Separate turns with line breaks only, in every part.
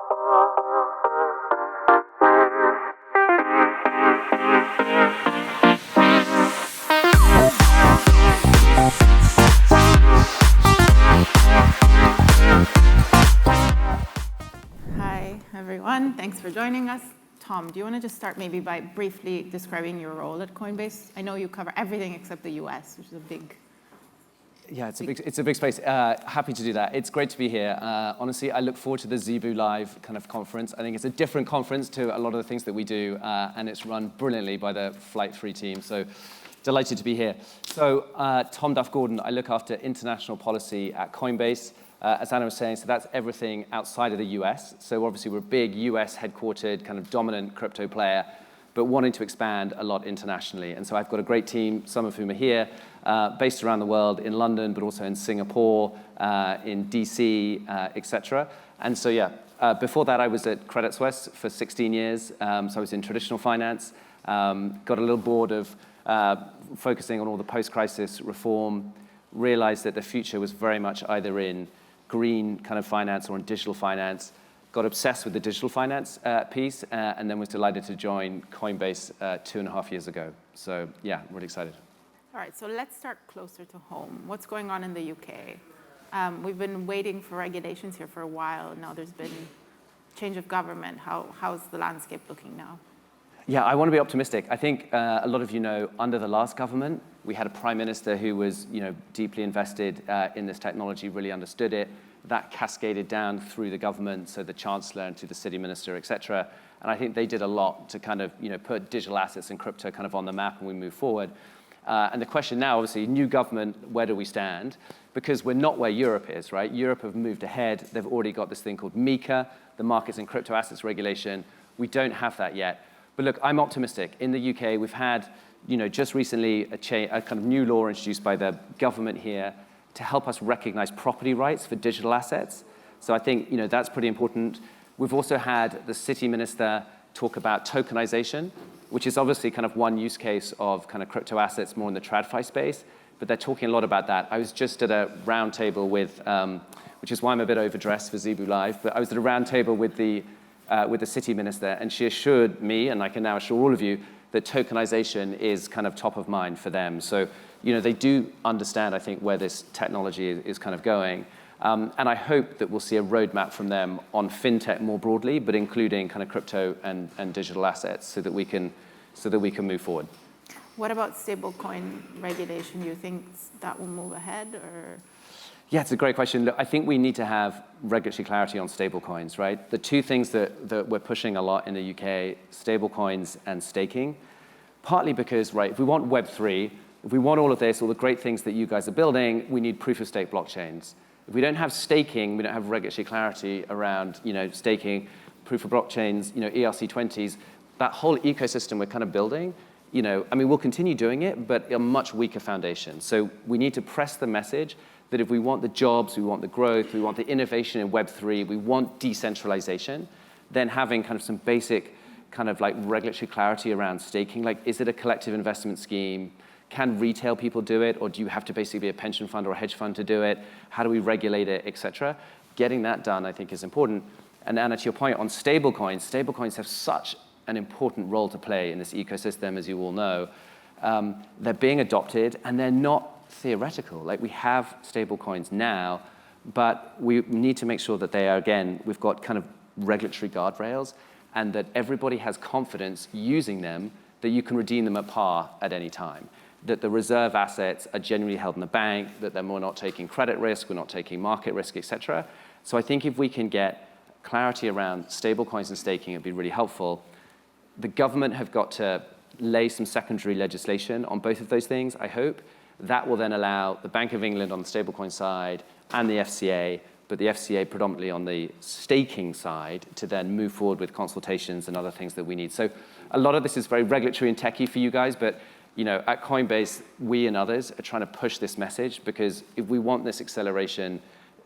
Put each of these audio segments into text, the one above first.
Hi, everyone. Thanks for joining us. Tom, do you want to just start maybe by briefly describing your role at Coinbase? I know you cover everything except the US, which is a big...
Yeah, it's a big space. Happy to do that. It's great to be here. Honestly, I look forward to the Zebu Live kind of conference. I think it's a different conference to a lot of the things that we do, and it's run brilliantly by the Flight 3 team. So delighted to be here. So Tom Duff-Gordon, I look after international policy at Coinbase. As Anna was saying, so that's everything outside of the US. So obviously we're a big US headquartered kind of dominant crypto player, but wanting to expand a lot internationally. And so I've got a great team, some of whom are here, based around the world, in London, but also in Singapore, in DC, et cetera. And so yeah, before that I was at Credit Suisse for 16 years. So I was in traditional finance, got a little bored of focusing on all the post-crisis reform, realized that the future was very much either in green kind of finance or in digital finance, got obsessed with the digital finance piece, and then was delighted to join Coinbase 2.5 years ago. So yeah, really excited.
All right, so let's start closer to home. What's going on in the UK? We've been waiting for regulations here for a while. Now there's been change of government. How's the landscape looking now?
Yeah, I want to be optimistic. I think a lot of you know, under the last government, we had a prime minister who was, deeply invested in this technology, really understood it. That cascaded down through the government, so the chancellor and to the city minister, et cetera. And I think they did a lot to kind of, put digital assets and crypto kind of on the map and we move forward. And the question now, obviously, new government, where do we stand? Because we're not where Europe is, right? Europe have moved ahead. They've already got this thing called MiCA, the Markets in Crypto Assets Regulation. We don't have that yet. But look, I'm optimistic. In the UK, we've had, just recently a kind of new law introduced by the government here to help us recognize property rights for digital assets. So I think, that's pretty important. We've also had the city minister talk about tokenization, which is obviously kind of one use case of kind of crypto assets more in the TradFi space, but they're talking a lot about that. I was just at a round table with, which is why I'm a bit overdressed for Zebu Live, but I was at a round table with the city minister, and she assured me, and I can now assure all of you, that tokenization is kind of top of mind for them. So, they do understand, I think, where this technology is kind of going. And I hope that we'll see a roadmap from them on fintech more broadly, but including kind of crypto and digital assets so that we can move forward.
What about stablecoin regulation? Do you think that will move ahead, or?
Yeah, it's a great question. Look, I think we need to have regulatory clarity on stablecoins, right? The two things that we're pushing a lot in the UK, stablecoins and staking, partly because, right, if we want Web3, if we want all of this, all the great things that you guys are building, we need proof-of-stake blockchains. If we don't have staking, we don't have regulatory clarity around, staking, proof of blockchains, ERC20s, that whole ecosystem we're kind of building, we'll continue doing it, but a much weaker foundation. So we need to press the message that if we want the jobs, we want the growth, we want the innovation in Web3, we want decentralization, then having kind of some basic kind of like regulatory clarity around staking, like is it a collective investment scheme? Can retail people do it, or do you have to basically be a pension fund or a hedge fund to do it? How do we regulate it, et cetera? Getting that done, I think, is important. And Anna, to your point on stablecoins have such an important role to play in this ecosystem, as you all know. They're being adopted, and they're not theoretical. Like, we have stablecoins now, but we need to make sure that they are, again, we've got kind of regulatory guardrails, and that everybody has confidence using them, that you can redeem them at par at any time, that the reserve assets are generally held in the bank, that we're not taking credit risk, we're not taking market risk, et cetera. So I think if we can get clarity around stablecoins and staking, it'd be really helpful. The government have got to lay some secondary legislation on both of those things, I hope. That will then allow the Bank of England on the stablecoin side and the FCA, but the FCA predominantly on the staking side, to then move forward with consultations and other things that we need. So a lot of this is very regulatory and techy for you guys, but at Coinbase, we and others are trying to push this message, because if we want this acceleration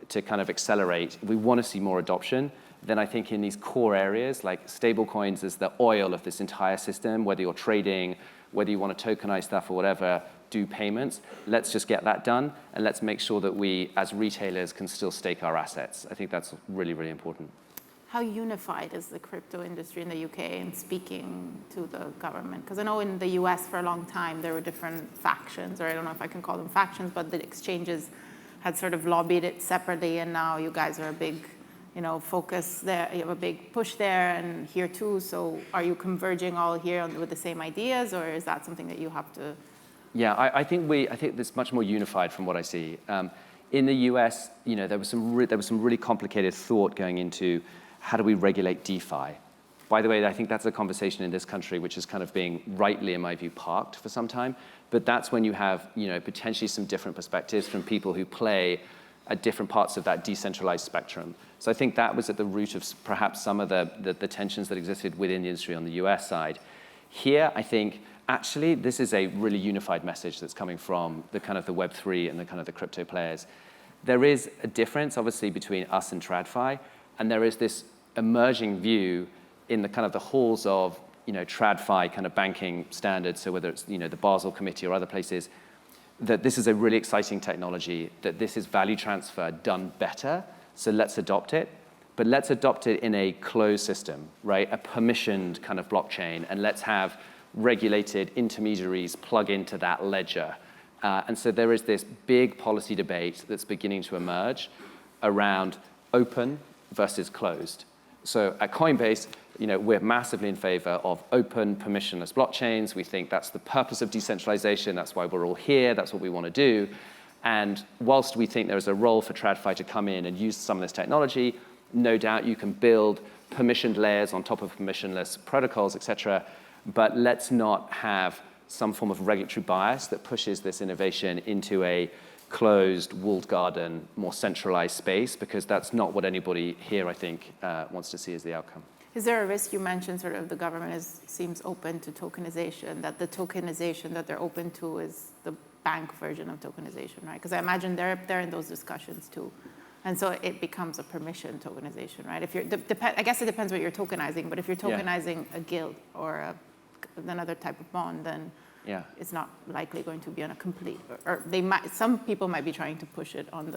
to kind of accelerate, if we want to see more adoption, then I think in these core areas, like stablecoins is the oil of this entire system, whether you're trading, whether you want to tokenize stuff or whatever, do payments. Let's just get that done, and let's make sure that we, as retailers, can still stake our assets. I think that's really, really important.
how unified is the crypto industry in the UK in speaking to the government? Because I know in the US for a long time there were different factions, or I don't know if I can call them factions, but the exchanges had sort of lobbied it separately, and now you guys are a big, focus there. You have a big push there and here too. So are you converging all here with the same ideas, or is that something that you have to?
Yeah, I think it's much more unified from what I see. In the US, there was some really complicated thought going into how do we regulate DeFi. By the way, I think that's a conversation in this country which is kind of being rightly, in my view, parked for some time. But that's when you have potentially some different perspectives from people who play at different parts of that decentralized spectrum. So I think that was at the root of perhaps some of the tensions that existed within the industry on the US side. Here, I think actually this is a really unified message that's coming from the kind of the Web3 and the kind of the crypto players. There is a difference, obviously, between us and TradFi, and there is this emerging view in the kind of the halls of TradFi kind of banking standards, so whether it's the Basel Committee or other places, that this is a really exciting technology, that this is value transfer done better, so let's adopt it. But let's adopt it in a closed system, right? A permissioned kind of blockchain, and let's have regulated intermediaries plug into that ledger. And so there is this big policy debate that's beginning to emerge around open versus closed. So at Coinbase, we're massively in favor of open, permissionless blockchains. We think that's the purpose of decentralization. That's why we're all here. That's what we want to do. And whilst we think there's a role for TradFi to come in and use some of this technology, no doubt you can build permissioned layers on top of permissionless protocols, et cetera. But let's not have some form of regulatory bias that pushes this innovation into a closed, walled garden, more centralized space, because that's not what anybody here, I think, wants to see as the outcome.
Is there a risk? You mentioned sort of the government seems open to tokenization, that the tokenization that they're open to is the bank version of tokenization, right? Because I imagine they're in those discussions too. And so it becomes a permission tokenization, right? If you're, I guess it depends what you're tokenizing, but if you're tokenizing a gilt or another type of bond, then it's not likely going to be on a complete, or they might. Some people might be trying to push it on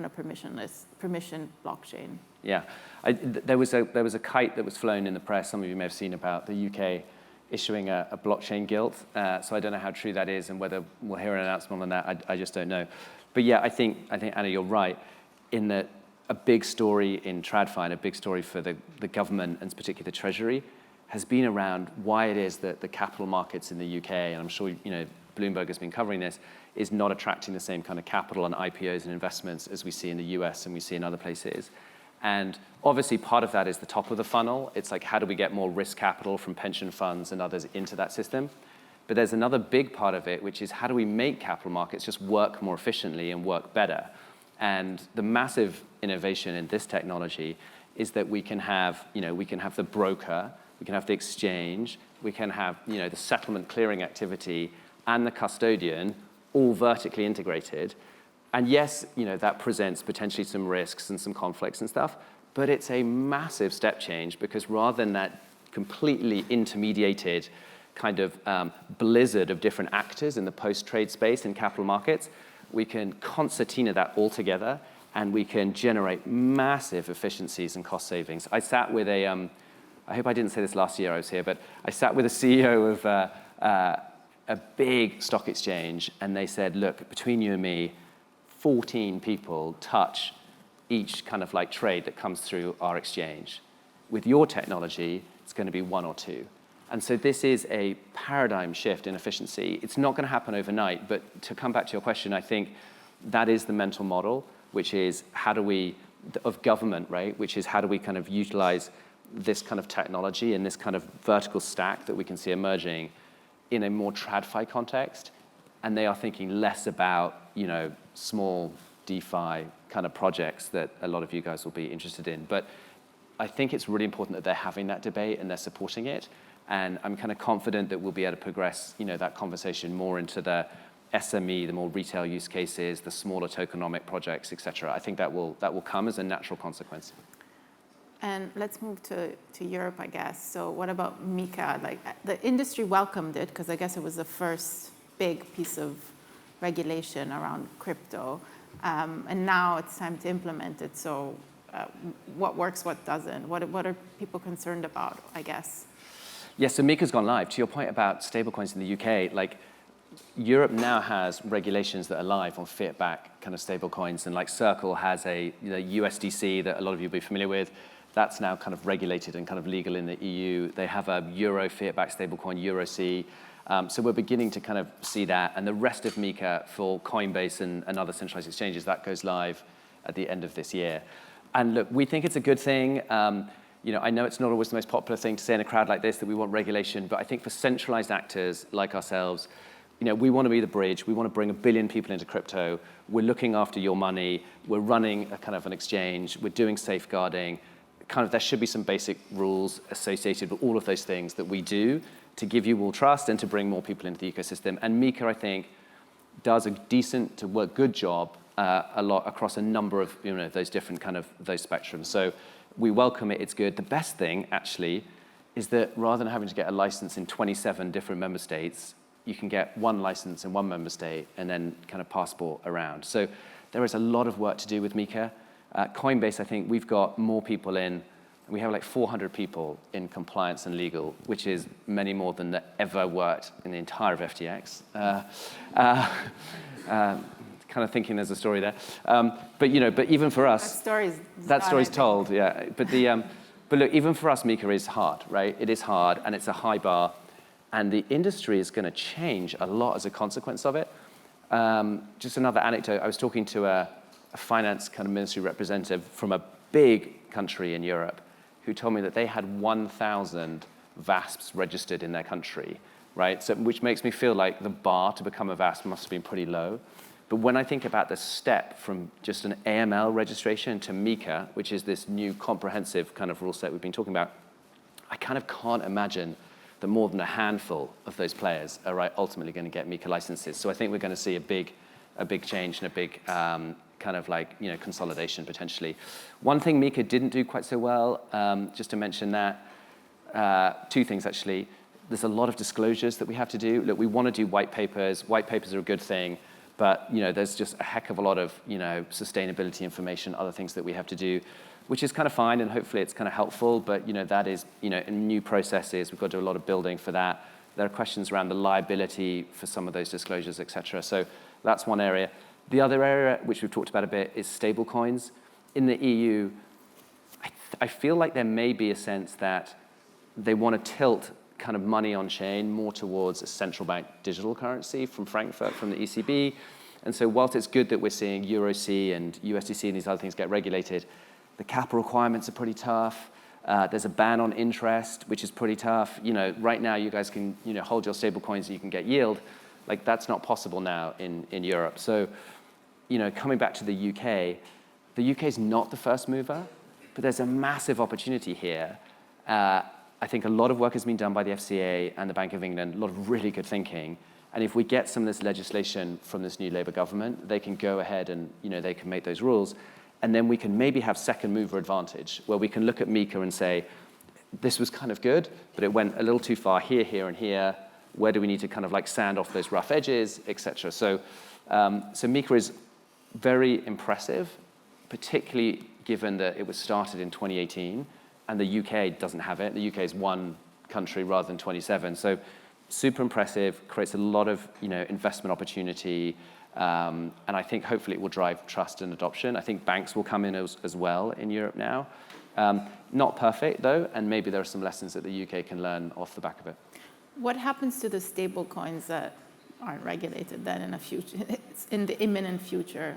a permission blockchain.
Yeah, there was a kite that was flown in the press. Some of you may have seen about the UK issuing a blockchain gilt. So I don't know how true that is and whether we'll hear an announcement on that. I just don't know. But yeah, I think Anna, you're right. In that a big story in TradFi and a big story for the government and particularly the Treasury has been around why it is that the capital markets in the UK, and I'm sure Bloomberg has been covering this, is not attracting the same kind of capital and IPOs and investments as we see in the US and we see in other places. And obviously part of that is the top of the funnel. It's like, how do we get more risk capital from pension funds and others into that system? But there's another big part of it, which is how do we make capital markets just work more efficiently and work better? And the massive innovation in this technology is that we can have the broker, we can have the exchange, we can have the settlement clearing activity and the custodian all vertically integrated. And yes, that presents potentially some risks and some conflicts and stuff, but it's a massive step change because rather than that completely intermediated kind of blizzard of different actors in the post-trade space in capital markets, we can concertina that all together and we can generate massive efficiencies and cost savings. I sat with I hope I didn't say this last year I was here, but I sat with a CEO of a big stock exchange, and they said, look, between you and me, 14 people touch each kind of like trade that comes through our exchange. With your technology, it's going to be 1 or 2. And so this is a paradigm shift in efficiency. It's not going to happen overnight, but to come back to your question, I think that is the mental model, which is of government, right? Which is how do we kind of utilize this kind of technology and this kind of vertical stack that we can see emerging in a more TradFi context. And they are thinking less about, small DeFi kind of projects that a lot of you guys will be interested in. But I think it's really important that they're having that debate and they're supporting it. And I'm kind of confident that we'll be able to progress, that conversation more into the SME, the more retail use cases, the smaller tokenomic projects, et cetera. I think that will come as a natural consequence.
And let's move to Europe, I guess. So what about MiCA? Like the industry welcomed it because I guess it was the first big piece of regulation around crypto. And now it's time to implement it. So what works, what doesn't? What are people concerned about, I guess?
Yes, so Mika's gone live. To your point about stablecoins in the UK, like Europe now has regulations that are live on fiat-backed kind of stablecoins, and like Circle has a USDC that a lot of you will be familiar with. That's now kind of regulated and kind of legal in the EU. They have a Euro fiat-backed stablecoin, EuroC. So we're beginning to kind of see that, and the rest of Mika for Coinbase and other centralized exchanges, that goes live at the end of this year. And look, we think it's a good thing. I know it's not always the most popular thing to say in a crowd like this that we want regulation, but I think for centralized actors like ourselves, we want to be the bridge. We want to bring 1 billion people into crypto. We're looking after your money. We're running a kind of an exchange. We're doing safeguarding. There should be some basic rules associated with all of those things that we do to give you all trust and to bring more people into the ecosystem. And Mika, I think, does a decent to work good job a lot across a number of those different kind of those spectrums. So we welcome it. It's good. The best thing, actually, is that rather than having to get a license in 27 different member states, you can get one license in one member state and then kind of passport around. So there is a lot of work to do with Mika. Coinbase, I think we've got more people in. We have like 400 people in compliance and legal, which is many more than that ever worked in the entire of FTX. Kind of thinking there's a story there. But even for us, that story's told, yeah. But look, even for us, Mika is hard, right? It is hard, and it's a high bar. And the industry is going to change a lot as a consequence of it. Just another anecdote, I was talking to a finance kind of ministry representative from a big country in Europe who told me that they had 1,000 VASPs registered in their country, right? So, which makes me feel like the bar to become a VASP must have been pretty low. But when I think about the step from just an AML registration to Mika, which is this new comprehensive kind of rule set we've been talking about, I kind of can't imagine that more than a handful of those players are ultimately going to get Mika licenses. So I think we're going to see a big change and a big kind of consolidation potentially. One thing Mika didn't do quite so well, just to mention that, two things actually. There's a lot of disclosures that we have to do. Look, we want to do white papers. White papers are a good thing, but there's just a heck of a lot of sustainability information, other things that we have to do, which is kind of fine, and hopefully it's kind of helpful, but that is, in new processes, we've got to do a lot of building for that. There are questions around the liability for some of those disclosures, et cetera. So that's one area. The other area, which we've talked about a bit, is stablecoins. In the EU, I feel like there may be a sense that they want to tilt kind of money on chain more towards a central bank digital currency from Frankfurt, from the ECB. And so whilst it's good that we're seeing EuroC and USDC and these other things get regulated, the capital requirements are pretty tough. There's a ban on interest, which is pretty tough. Right now you guys can hold your stable coins and you can get yield. Like that's not possible now in Europe. So, coming back to the UK is not the first mover, but there's a massive opportunity here. I think a lot of work has been done by the FCA and the Bank of England, a lot of really good thinking. And if we get some of this legislation from this new Labour government, they can go ahead and they can make those rules. And then we can maybe have second mover advantage, where we can look at Mika and say, this was kind of good, but it went a little too far here, here, and here. Where do we need to kind of sand off those rough edges, et cetera? So Mika is very impressive, particularly given that it was started in 2018, and the UK doesn't have it. The UK is one country rather than 27. So super impressive, creates a lot of investment opportunity, and I think hopefully it will drive trust and adoption. I think banks will come in as well in Europe now. Not perfect though, and maybe there are some lessons that the UK can learn off the back of it.
What happens to the stable coins that aren't regulated then in the imminent future?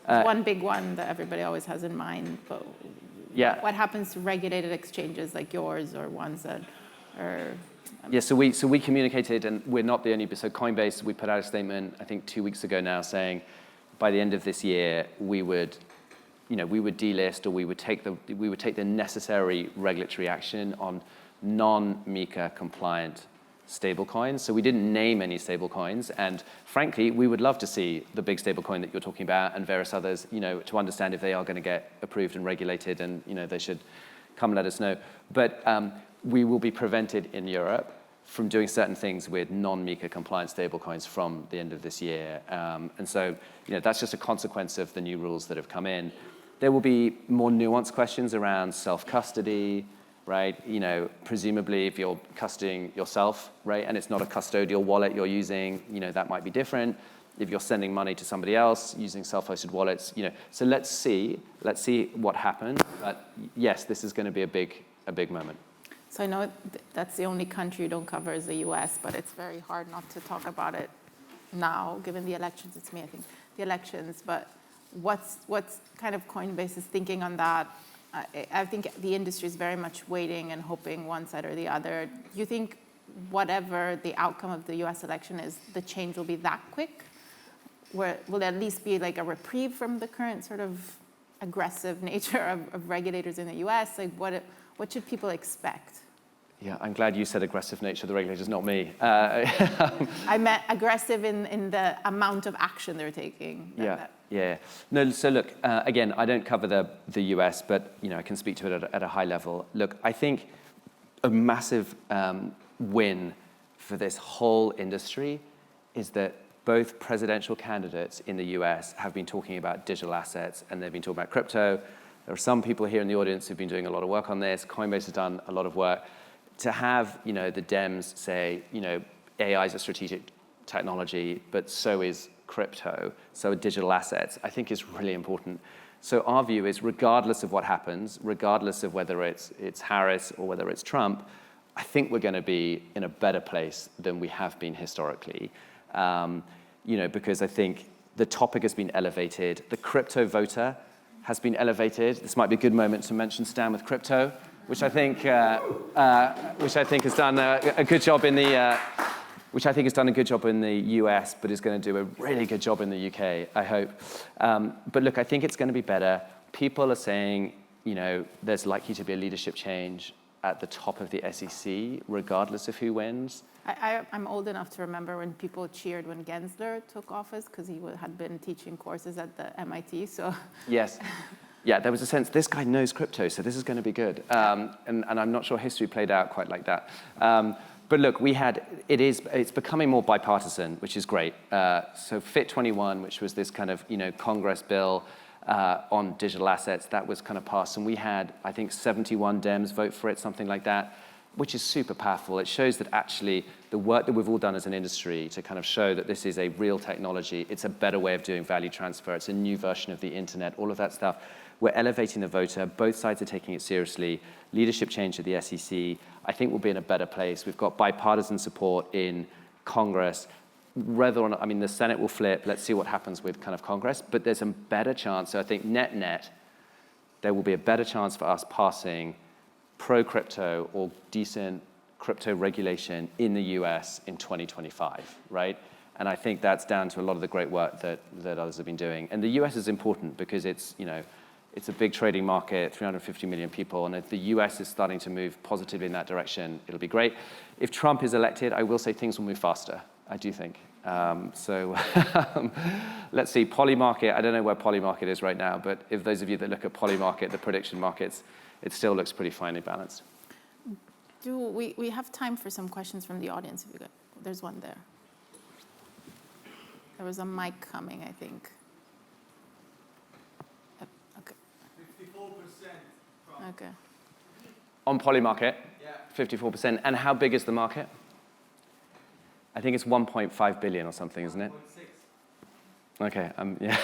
One big one that everybody always has in mind, but
yeah.
What happens to regulated exchanges like yours or ones that are...
Yeah, so we communicated, and we're not the only, so Coinbase, we put out a statement, I think 2 weeks ago now, saying by the end of this year, we would delist, or we would take the necessary regulatory action on non-Mika compliant stablecoins. So we didn't name any stablecoins, and frankly, we would love to see the big stablecoin that you're talking about and various others, to understand if they are going to get approved and regulated, and they should come let us know. But we will be prevented in Europe from doing certain things with non-Mika compliant stablecoins from the end of this year, and so that's just a consequence of the new rules that have come in. There will be more nuanced questions around self-custody, right? Presumably if you're custodying yourself, right, and it's not a custodial wallet you're using, that might be different. If you're sending money to somebody else using self-hosted wallets, So let's see what happens. But yes, this is going to be a big moment.
So I know that's the only country you don't cover is the US, but it's very hard not to talk about it now, given the elections. It's me, I think, the elections. But what's kind of Coinbase's thinking on that? I think the industry is very much waiting and hoping one side or the other. Do you think whatever the outcome of the US election is, the change will be that quick? Will there at least be like a reprieve from the current sort of aggressive nature of regulators in the US? Like what should people expect?
Yeah, I'm glad you said aggressive nature of the regulators, not me.
I meant aggressive in the amount of action they're taking.
Yeah. No, so look, again, I don't cover the US, but I can speak to it at a high level. Look, I think a massive win for this whole industry is that both presidential candidates in the US have been talking about digital assets, and they've been talking about crypto. There are some people here in the audience who've been doing a lot of work on this. Coinbase has done a lot of work. To have, the Dems say, AI is a strategic technology, but so is crypto, so are digital assets, I think is really important. So our view is, regardless of what happens, regardless of whether it's Harris or whether it's Trump, I think we're going to be in a better place than we have been historically. Because I think the topic has been elevated. The crypto voter has been elevated. This might be a good moment to mention Stand with Crypto, which I think has done a good job in the US, but is going to do a really good job in the UK, I hope. But look, I think it's going to be better. People are saying, there's likely to be a leadership change at the top of the SEC, regardless of who wins.
I'm old enough to remember when people cheered when Gensler took office because he had been teaching courses at the MIT. So
yes. Yeah, there was a sense, this guy knows crypto, so this is going to be good. And I'm not sure history played out quite like that. But look, it's becoming more bipartisan, which is great. So Fit 21, which was this kind of, Congress bill on digital assets, that was kind of passed. And we had, I think, 71 Dems vote for it, something like that, which is super powerful. It shows that actually the work that we've all done as an industry to kind of show that this is a real technology, it's a better way of doing value transfer, it's a new version of the internet, all of that stuff. We're elevating the voter. Both sides are taking it seriously. Leadership change at the SEC, I think we'll be in a better place. We've got bipartisan support in Congress. Whether or not, the Senate will flip. Let's see what happens with kind of Congress. But there's a better chance. So I think net, there will be a better chance for us passing pro-crypto or decent crypto regulation in the US in 2025, right? And I think that's down to a lot of the great work that others have been doing. And the US is important because it's a big trading market, 350 million people, and if the US is starting to move positively in that direction, it'll be great. If Trump is elected, I will say things will move faster, I do think. So let's see, Polymarket, I don't know where Polymarket is right now, but if those of you that look at Polymarket, the prediction markets, it still looks pretty finely balanced.
Do we have time for some questions from the audience? There's one there. There was a mic coming, I think. Okay. 54%. Okay.
On Polymarket? Yeah. 54%. And how big is the market? I think it's 1.5 billion or something, isn't it? 1.6. Okay. Yeah.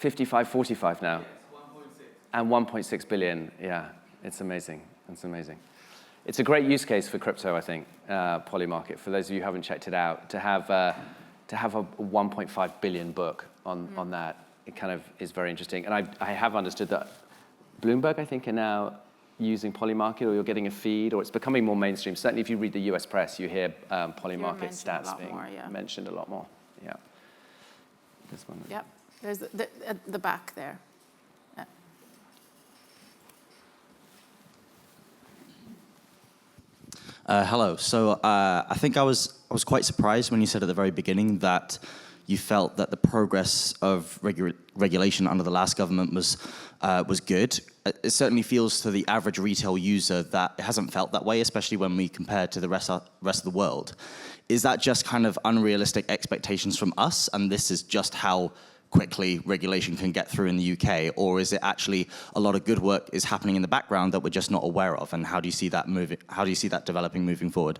55-45 now. Yes, 1.6. And 1.6 billion. Yeah, it's amazing. It's amazing. It's a great use case for crypto, I think, Polymarket. For those of you who haven't checked it out, to have a 1.5 billion book on that, it kind of is very interesting. And I have understood that Bloomberg, I think, are now using Polymarket, or you're getting a feed, or it's becoming more mainstream. Certainly, if you read the US press, you hear Polymarket stats being mentioned a lot more. Yeah. This one.
Yep. There's at the back there. Yeah.
Hello. So I think I was quite surprised when you said at the very beginning that you felt that the progress of regulation under the last government was good. It certainly feels to the average retail user that it hasn't felt that way, especially when we compare to the rest of the world. Is that just kind of unrealistic expectations from us, and this is just how quickly regulation can get through in the UK, or is it actually a lot of good work is happening in the background that we're just not aware of? And how do you see that moving? How do you see that developing moving forward?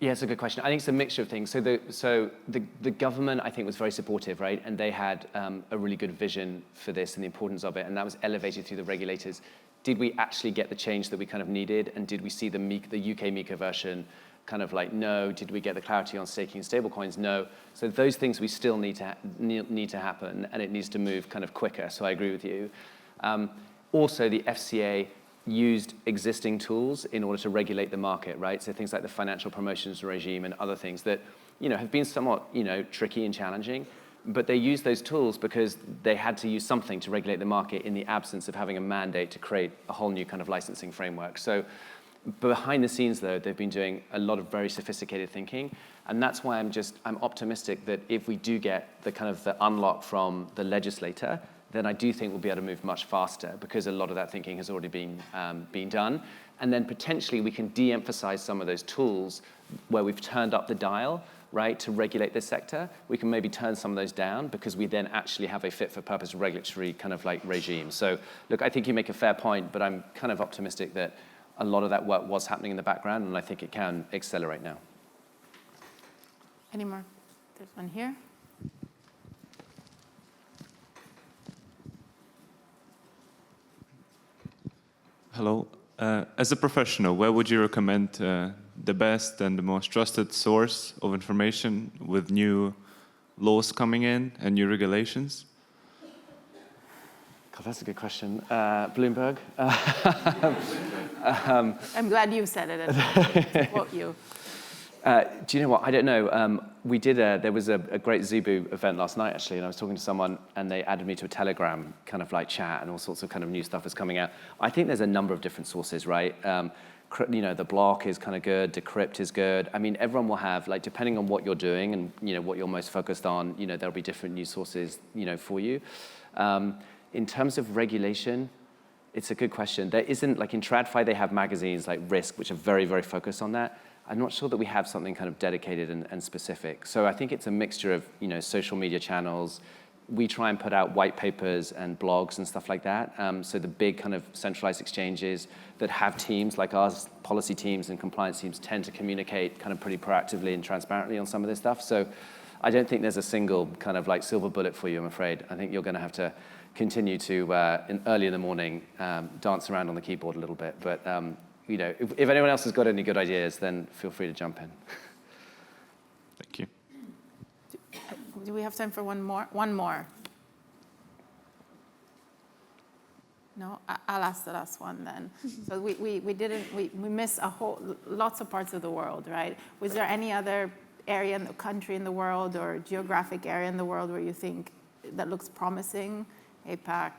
Yeah, it's a good question. I think it's a mixture of things. So the government, I think, was very supportive, right? And they had a really good vision for this and the importance of it, and that was elevated through the regulators. Did we actually get the change that we kind of needed? And did we see the UK MiCA version kind of like, no? Did we get the clarity on staking and stablecoins? No. So those things we still need to happen, and it needs to move kind of quicker. So I agree with you. Also, the FCA used existing tools in order to regulate the market, right? So things like the financial promotions regime and other things that, have been somewhat, tricky and challenging, but they used those tools because they had to use something to regulate the market in the absence of having a mandate to create a whole new kind of licensing framework. So behind the scenes, though, they've been doing a lot of very sophisticated thinking, and that's why I'm optimistic that if we do get the unlock from the legislator, then I do think we'll be able to move much faster because a lot of that thinking has already been done. And then potentially we can de-emphasize some of those tools where we've turned up the dial, right, to regulate this sector. We can maybe turn some of those down because we then actually have a fit-for-purpose regulatory kind of like regime. So look, I think you make a fair point, but I'm kind of optimistic that a lot of that work was happening in the background, and I think it can accelerate now.
Any more? There's one here.
Hello. As a professional, where would you recommend the best and the most trusted source of information with new laws coming in and new regulations?
God, that's a good question. Bloomberg.
I'm glad you said it, and to quote you.
Do you know what? I don't know. There was a great Zebu event last night, actually, and I was talking to someone, and they added me to a Telegram kind of like chat, and all sorts of kind of new stuff is coming out. I think there's a number of different sources, right? The block is kind of good, Decrypt is good. I mean, everyone will have, like, depending on what you're doing and, what you're most focused on, there'll be different news sources, for you. In terms of regulation, it's a good question. There isn't, like in TradFi, they have magazines like Risk, which are very, very focused on that. I'm not sure that we have something kind of dedicated and specific. So I think it's a mixture of, social media channels. We try and put out white papers and blogs and stuff like that. So the big kind of centralized exchanges that have teams like ours, policy teams and compliance teams, tend to communicate kind of pretty proactively and transparently on some of this stuff. So I don't think there's a single kind of like silver bullet for you, I'm afraid. I think you're going to have to continue to, early in the morning, dance around on the keyboard a little bit. But if anyone else has got any good ideas, then feel free to jump in.
Thank you.
Do we have time for one more? One more. No, I'll ask the last one then. So we miss lots of parts of the world, right? Was there any other area in the country in the world or geographic area in the world where you think that looks promising? APAC,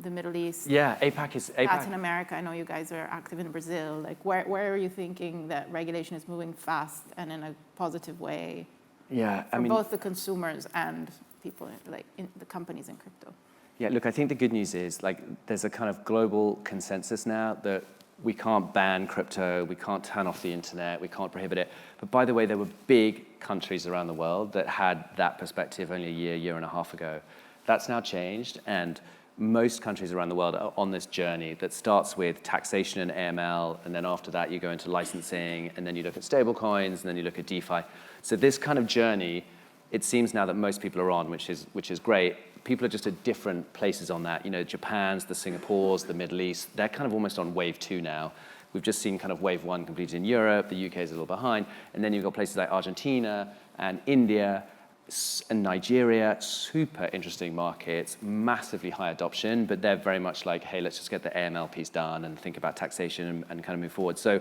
the Middle East.
Yeah, APAC.
Latin America. I know you guys are active in Brazil. Like, where are you thinking that regulation is moving fast and in a positive way?
Yeah,
for both the consumers and people, like in the companies in crypto.
Yeah, look, I think the good news is, like, there's a kind of global consensus now that we can't ban crypto, we can't turn off the internet, we can't prohibit it. But by the way, there were big countries around the world that had that perspective only a year and a half ago. That's now changed, and most countries around the world are on this journey that starts with taxation and AML, and then after that you go into licensing, and then you look at stablecoins, and then you look at DeFi. So this kind of journey, it seems now that most people are on, which is great. People are just at different places on that. Japan's, the Singapores, the Middle East, they're kind of almost on wave 2 now. We've just seen kind of wave 1 completed in Europe, the UK is a little behind, and then you've got places like Argentina and India, and Nigeria, super interesting markets, massively high adoption, but they're very much like, hey, let's just get the AML piece done and think about taxation and kind of move forward. So,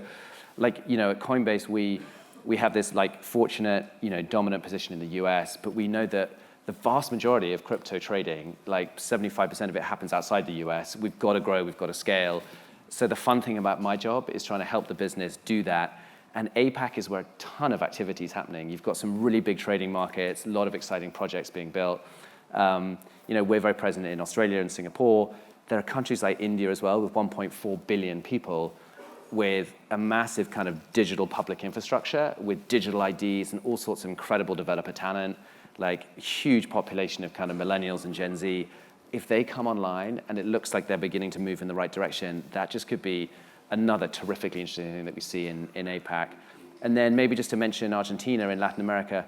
like, at Coinbase, we have this like fortunate, dominant position in the US, but we know that the vast majority of crypto trading, like 75% of it happens outside the US. We've got to grow, we've got to scale. So the fun thing about my job is trying to help the business do that. And APAC is where a ton of activity is happening. You've got some really big trading markets, a lot of exciting projects being built. We're very present in Australia and Singapore. There are countries like India as well, with 1.4 billion people, with a massive kind of digital public infrastructure, with digital IDs and all sorts of incredible developer talent. like huge population of kind of millennials and Gen Z. If they come online and it looks like they're beginning to move in the right direction, that just could be another terrifically interesting thing that we see in APAC. And then maybe just to mention Argentina in Latin America,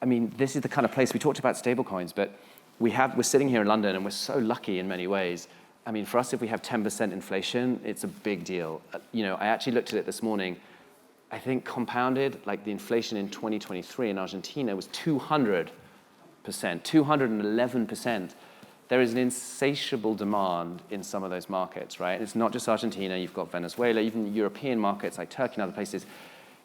I mean, this is the kind of place, we talked about stablecoins, but we're sitting here in London and we're so lucky in many ways. I mean, for us, if we have 10% inflation, it's a big deal. You know, I actually looked at it this morning. I think compounded, like the inflation in 2023 in Argentina was 200%, 211%. There is an insatiable demand in some of those markets, right? It's not just Argentina, you've got Venezuela, even European markets like Turkey and other places.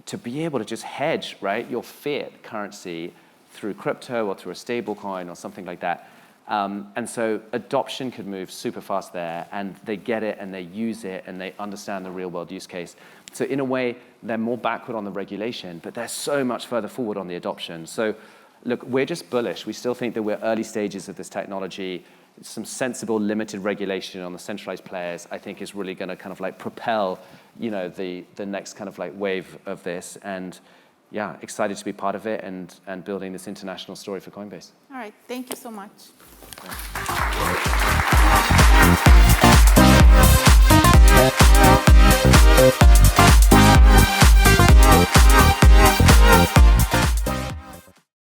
To be able to just hedge, right, your fiat currency through crypto or through a stable coin or something like that. And so adoption could move super fast there, and they get it and they use it and they understand the real world use case. So in a way, they're more backward on the regulation, but they're so much further forward on the adoption. So look, we're just bullish. We still think that we're early stages of this technology. Some sensible limited regulation on the centralized players, I think, is really going to kind of like propel, you know, the next kind of like wave of this. And yeah, excited to be part of it and building this international story for Coinbase.
All right, thank you so much.
Yeah.